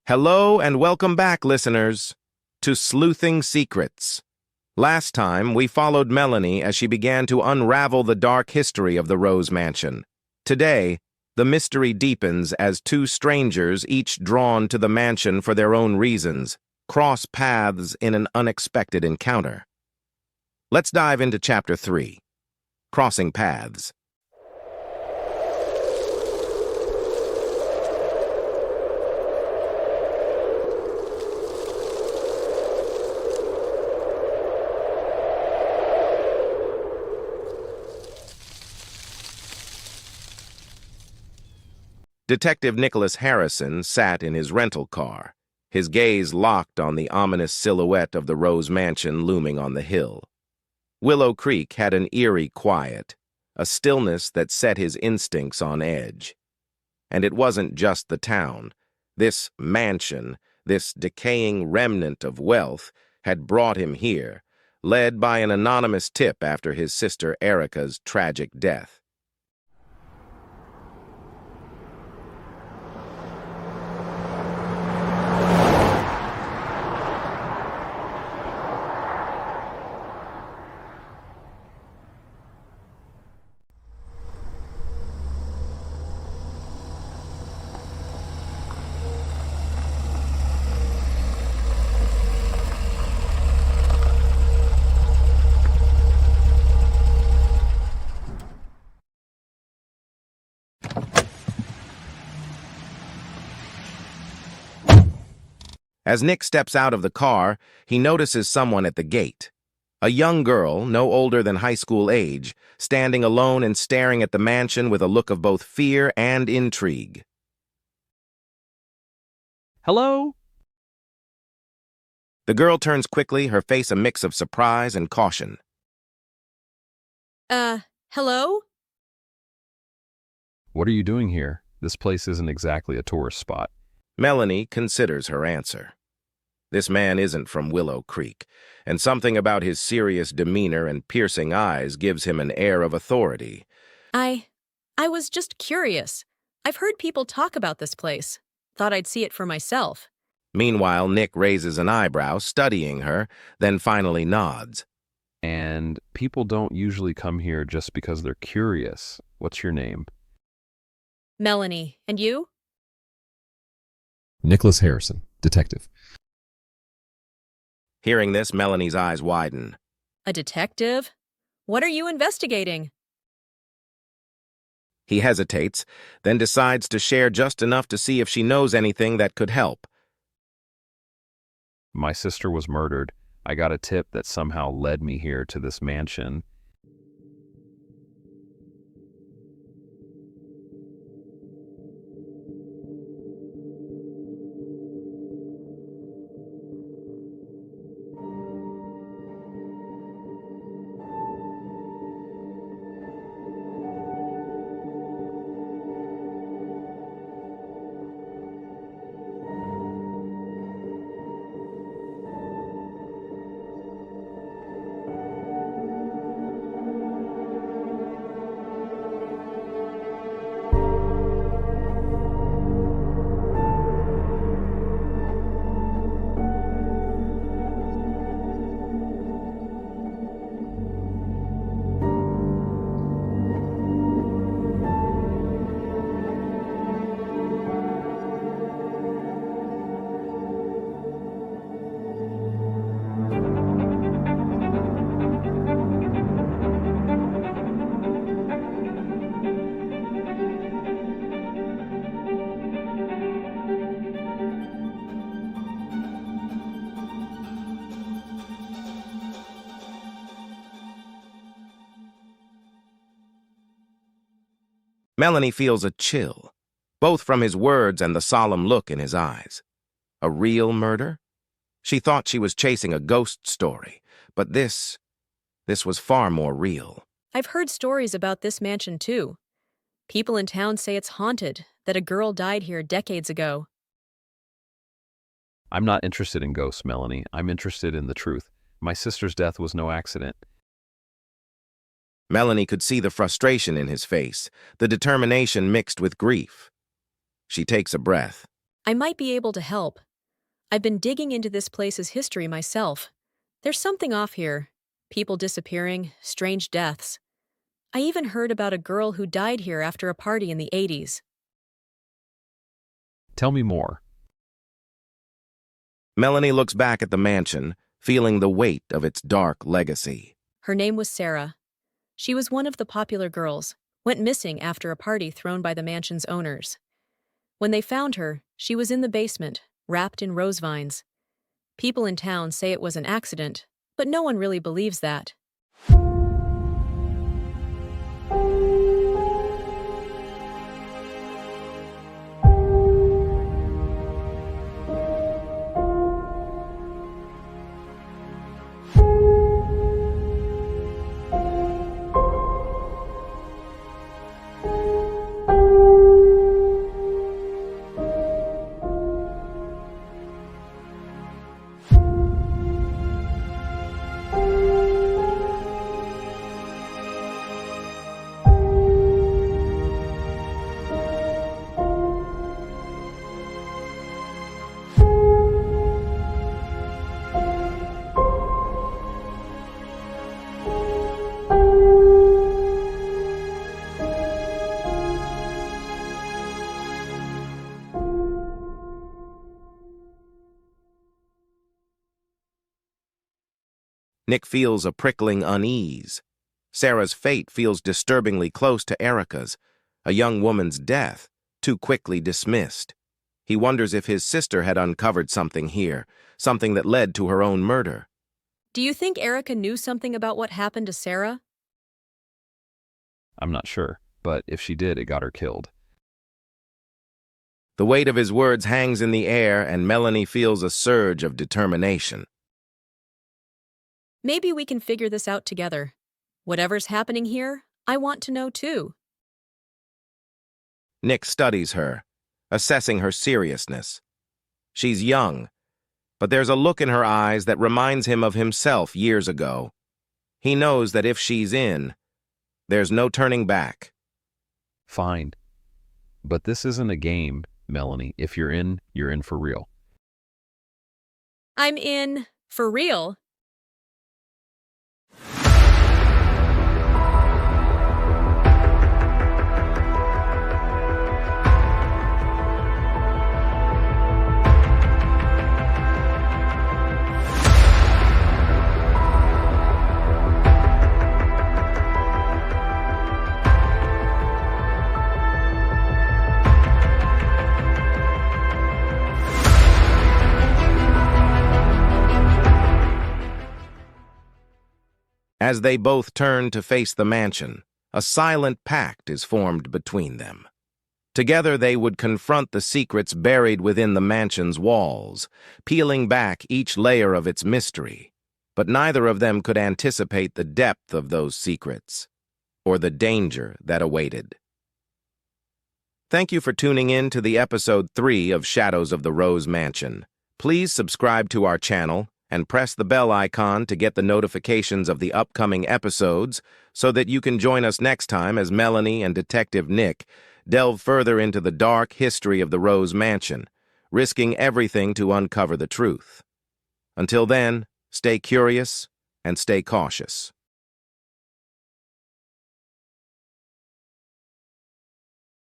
Hello and welcome back, listeners, to Sleuthing Secrets. Last time, we followed Melanie as she began to unravel the dark history of the Rose Mansion. Today, the mystery deepens as two strangers, each drawn to the mansion for their own reasons, cross paths in an unexpected encounter. Let's dive into Chapter 3, Crossing Paths. Detective Nicholas Harrison sat in his rental car, his gaze locked on the ominous silhouette of the Rose Mansion looming on the hill. Willow Creek had an eerie quiet, a stillness that set his instincts on edge. And it wasn't just the town. This mansion, this decaying remnant of wealth, had brought him here, led by an anonymous tip after his sister Erica's tragic death. As Nick steps out of the car, he notices someone at the gate. A young girl, no older than high school age, standing alone and staring at the mansion with a look of both fear and intrigue. Hello? The girl turns quickly, her face a mix of surprise and caution. Hello? What are you doing here? This place isn't exactly a tourist spot. Melanie considers her answer. This man isn't from Willow Creek, and something about his serious demeanor and piercing eyes gives him an air of authority. I was just curious. I've heard people talk about this place. Thought I'd see it for myself. Meanwhile, Nick raises an eyebrow, studying her, then finally nods. And people don't usually come here just because they're curious. What's your name? Melanie, and you? Nicholas Harrison, detective. Hearing this, Melanie's eyes widen. A detective? What are you investigating? He hesitates, then decides to share just enough to see if she knows anything that could help. My sister was murdered. I got a tip that somehow led me here to this mansion. Melanie feels a chill, both from his words and the solemn look in his eyes. A real murder? She thought she was chasing a ghost story, but this was far more real. I've heard stories about this mansion, too. People in town say it's haunted, that a girl died here decades ago. I'm not interested in ghosts, Melanie. I'm interested in the truth. My sister's death was no accident. Melanie could see the frustration in his face, the determination mixed with grief. She takes a breath. I might be able to help. I've been digging into this place's history myself. There's something off here. People disappearing, strange deaths. I even heard about a girl who died here after a party in the 80s. Tell me more. Melanie looks back at the mansion, feeling the weight of its dark legacy. Her name was Sarah. She was one of the popular girls, went missing after a party thrown by the mansion's owners. When they found her, she was in the basement, wrapped in rose vines. People in town say it was an accident, but no one really believes that. Nick feels a prickling unease. Sarah's fate feels disturbingly close to Erica's, a young woman's death, too quickly dismissed. He wonders if his sister had uncovered something here, something that led to her own murder. Do you think Erica knew something about what happened to Sarah? I'm not sure, but if she did, it got her killed. The weight of his words hangs in the air, and Melanie feels a surge of determination. Maybe we can figure this out together. Whatever's happening here, I want to know too. Nick studies her, assessing her seriousness. She's young, but there's a look in her eyes that reminds him of himself years ago. He knows that if she's in, there's no turning back. Fine. But this isn't a game, Melanie. If you're in for real. I'm in, for real. As they both turn to face the mansion, a silent pact is formed between them. Together they would confront the secrets buried within the mansion's walls, peeling back each layer of its mystery. But neither of them could anticipate the depth of those secrets, or the danger that awaited. Thank you for tuning in to the episode 3 of Shadows of the Rose Mansion. Please subscribe to our channel and press the bell icon to get the notifications of the upcoming episodes so that you can join us next time as Melanie and Detective Nick delve further into the dark history of the Rose Mansion, risking everything to uncover the truth. Until then, stay curious and stay cautious.